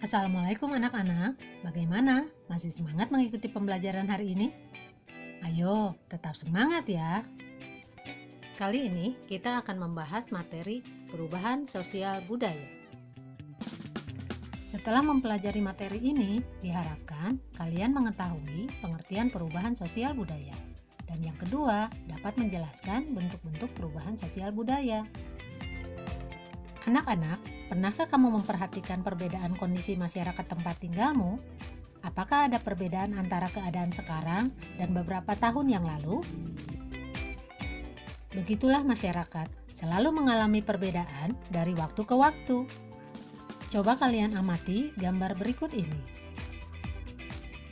Assalamualaikum anak-anak, bagaimana? Masih semangat mengikuti pembelajaran hari ini? Ayo, tetap semangat ya! Kali ini kita akan membahas materi perubahan sosial budaya. Setelah mempelajari materi ini, diharapkan kalian mengetahui pengertian perubahan sosial budaya. Dan yang kedua, dapat menjelaskan bentuk-bentuk perubahan sosial budaya. Anak-anak, pernahkah kamu memperhatikan perbedaan kondisi masyarakat tempat tinggalmu? Apakah ada perbedaan antara keadaan sekarang dan beberapa tahun yang lalu? Begitulah masyarakat, selalu mengalami perbedaan dari waktu ke waktu. Coba kalian amati gambar berikut ini.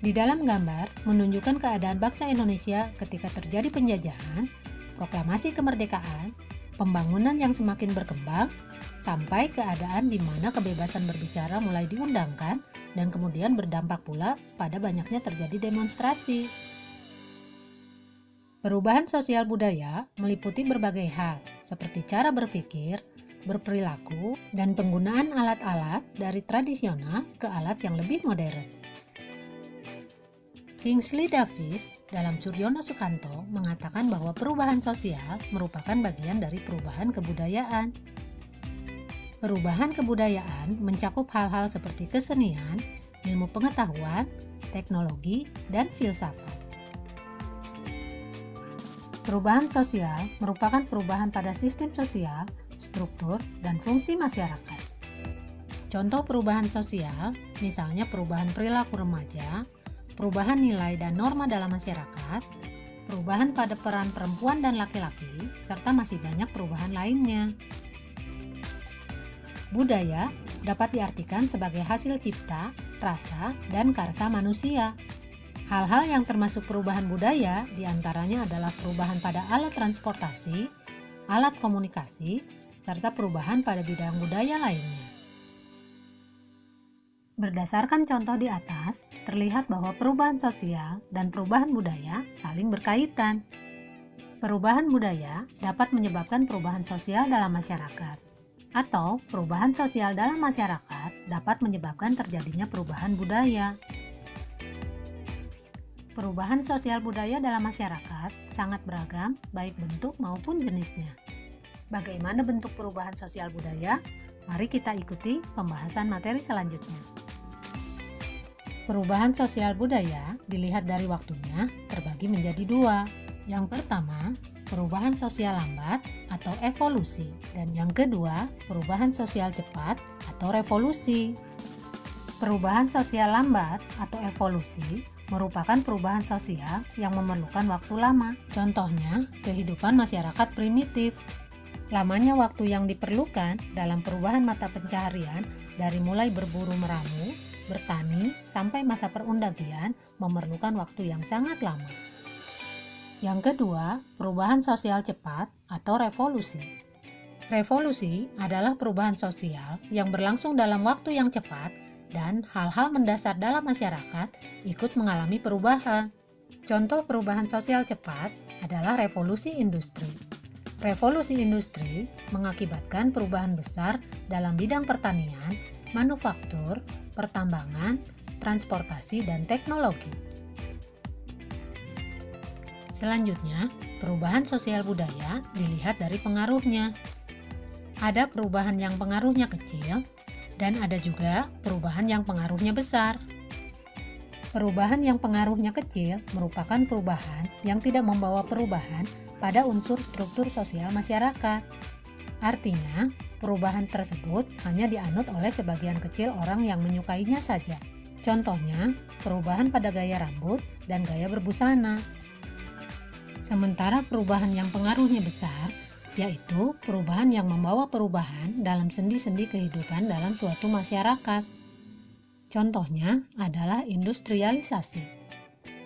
Di dalam gambar menunjukkan keadaan bangsa Indonesia ketika terjadi penjajahan, proklamasi kemerdekaan, pembangunan yang semakin berkembang, sampai keadaan di mana kebebasan berbicara mulai diundangkan dan kemudian berdampak pula pada banyaknya terjadi demonstrasi. Perubahan sosial budaya meliputi berbagai hal, seperti cara berpikir, berperilaku, dan penggunaan alat-alat dari tradisional ke alat yang lebih modern. Kingsley Davis dalam Suryono Sukanto mengatakan bahwa perubahan sosial merupakan bagian dari perubahan kebudayaan. Perubahan kebudayaan mencakup hal-hal seperti kesenian, ilmu pengetahuan, teknologi, dan filsafat. Perubahan sosial merupakan perubahan pada sistem sosial, struktur, dan fungsi masyarakat. Contoh perubahan sosial, misalnya perubahan perilaku remaja, perubahan nilai dan norma dalam masyarakat, perubahan pada peran perempuan dan laki-laki, serta masih banyak perubahan lainnya. Budaya dapat diartikan sebagai hasil cipta, rasa, dan karsa manusia. Hal-hal yang termasuk perubahan budaya diantaranya adalah perubahan pada alat transportasi, alat komunikasi, serta perubahan pada bidang budaya lainnya. Berdasarkan contoh di atas, terlihat bahwa perubahan sosial dan perubahan budaya saling berkaitan. Perubahan budaya dapat menyebabkan perubahan sosial dalam masyarakat, atau perubahan sosial dalam masyarakat dapat menyebabkan terjadinya perubahan budaya. Perubahan sosial budaya dalam masyarakat sangat beragam, baik bentuk maupun jenisnya. Bagaimana bentuk perubahan sosial budaya? Mari kita ikuti pembahasan materi selanjutnya. Perubahan sosial budaya dilihat dari waktunya terbagi menjadi dua. Yang pertama, perubahan sosial lambat atau evolusi, dan yang kedua, perubahan sosial cepat atau revolusi. Perubahan sosial lambat atau evolusi merupakan perubahan sosial yang memerlukan waktu lama. Contohnya, kehidupan masyarakat primitif. Lamanya waktu yang diperlukan dalam perubahan mata pencaharian dari mulai berburu meramu, bertani, sampai masa perundagian memerlukan waktu yang sangat lama. Yang kedua, perubahan sosial cepat atau revolusi. Revolusi adalah perubahan sosial yang berlangsung dalam waktu yang cepat dan hal-hal mendasar dalam masyarakat ikut mengalami perubahan. Contoh perubahan sosial cepat adalah revolusi industri. Revolusi industri mengakibatkan perubahan besar dalam bidang pertanian, manufaktur, pertambangan, transportasi, dan teknologi. Selanjutnya, perubahan sosial budaya dilihat dari pengaruhnya. Ada perubahan yang pengaruhnya kecil, dan ada juga perubahan yang pengaruhnya besar. Perubahan yang pengaruhnya kecil merupakan perubahan yang tidak membawa perubahan pada unsur struktur sosial masyarakat. Artinya, perubahan tersebut hanya dianut oleh sebagian kecil orang yang menyukainya saja. Contohnya, perubahan pada gaya rambut dan gaya berbusana. Sementara perubahan yang pengaruhnya besar, yaitu perubahan yang membawa perubahan dalam sendi-sendi kehidupan dalam suatu masyarakat. Contohnya adalah industrialisasi.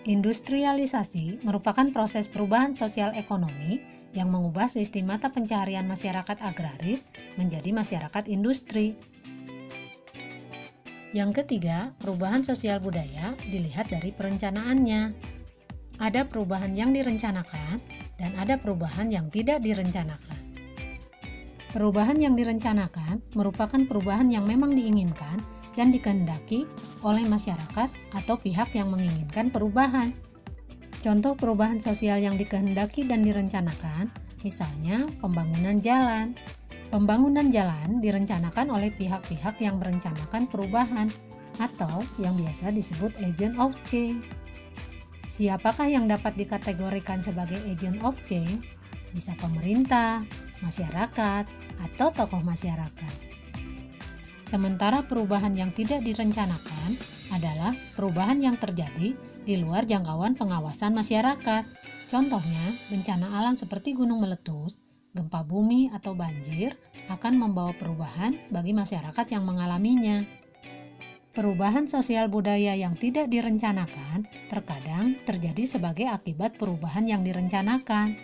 Industrialisasi merupakan proses perubahan sosial ekonomi yang mengubah sistem mata pencaharian masyarakat agraris menjadi masyarakat industri. Yang ketiga, perubahan sosial budaya dilihat dari perencanaannya. Ada perubahan yang direncanakan dan ada perubahan yang tidak direncanakan. Perubahan yang direncanakan merupakan perubahan yang memang diinginkan dan dikehendaki oleh masyarakat atau pihak yang menginginkan perubahan. Contoh perubahan sosial yang dikehendaki dan direncanakan, misalnya pembangunan jalan. Pembangunan jalan direncanakan oleh pihak-pihak yang merencanakan perubahan atau yang biasa disebut agent of change. Siapakah yang dapat dikategorikan sebagai agent of change? Bisa pemerintah, masyarakat, atau tokoh masyarakat. Sementara perubahan yang tidak direncanakan adalah perubahan yang terjadi di luar jangkauan pengawasan masyarakat. Contohnya, bencana alam seperti gunung meletus, gempa bumi, atau banjir akan membawa perubahan bagi masyarakat yang mengalaminya. Perubahan sosial budaya yang tidak direncanakan terkadang terjadi sebagai akibat perubahan yang direncanakan.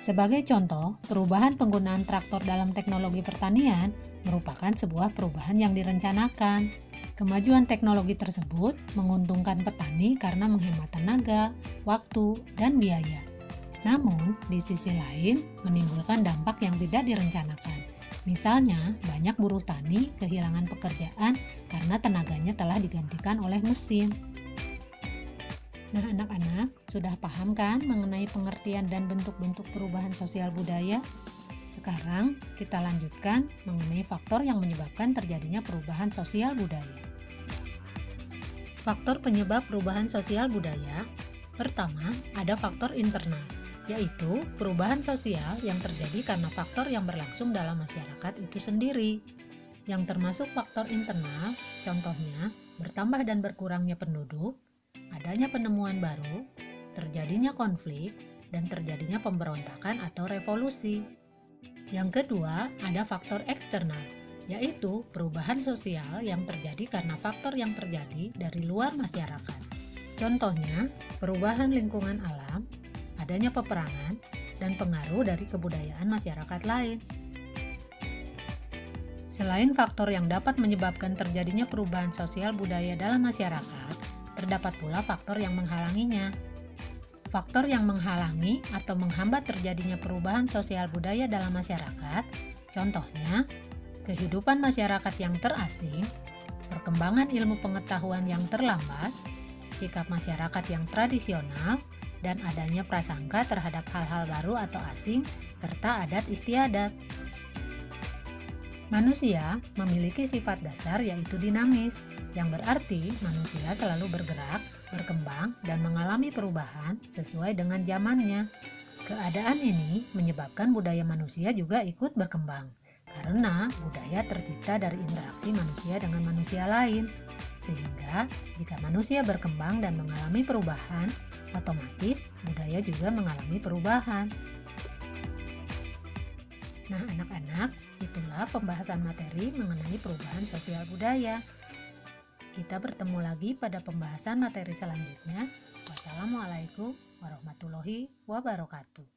Sebagai contoh, perubahan penggunaan traktor dalam teknologi pertanian merupakan sebuah perubahan yang direncanakan. Kemajuan teknologi tersebut menguntungkan petani karena menghemat tenaga, waktu, dan biaya. Namun, di sisi lain menimbulkan dampak yang tidak direncanakan. Misalnya, banyak buruh tani kehilangan pekerjaan karena tenaganya telah digantikan oleh mesin. Nah, anak-anak, sudah paham kan mengenai pengertian dan bentuk-bentuk perubahan sosial budaya? Sekarang, kita lanjutkan mengenai faktor yang menyebabkan terjadinya perubahan sosial budaya. Faktor penyebab perubahan sosial budaya. Pertama, ada faktor internal, yaitu perubahan sosial yang terjadi karena faktor yang berlangsung dalam masyarakat itu sendiri. Yang termasuk faktor internal, contohnya bertambah dan berkurangnya penduduk, adanya penemuan baru, terjadinya konflik, dan terjadinya pemberontakan atau revolusi. Yang kedua, ada faktor eksternal, yaitu perubahan sosial yang terjadi karena faktor yang terjadi dari luar masyarakat. Contohnya, perubahan lingkungan alam, adanya peperangan, dan pengaruh dari kebudayaan masyarakat lain. Selain faktor yang dapat menyebabkan terjadinya perubahan sosial budaya dalam masyarakat, terdapat pula faktor yang menghalanginya. Faktor yang menghalangi atau menghambat terjadinya perubahan sosial budaya dalam masyarakat, contohnya kehidupan masyarakat yang terasing, perkembangan ilmu pengetahuan yang terlambat, sikap masyarakat yang tradisional, dan adanya prasangka terhadap hal-hal baru atau asing, serta adat istiadat. Manusia memiliki sifat dasar yaitu dinamis, yang berarti manusia selalu bergerak, berkembang, dan mengalami perubahan sesuai dengan zamannya. Keadaan ini menyebabkan budaya manusia juga ikut berkembang, karena budaya tercipta dari interaksi manusia dengan manusia lain. Sehingga, jika manusia berkembang dan mengalami perubahan, otomatis budaya juga mengalami perubahan. Nah, anak-anak, itulah pembahasan materi mengenai perubahan sosial budaya. Kita bertemu lagi pada pembahasan materi selanjutnya. Wassalamualaikum warahmatullahi wabarakatuh.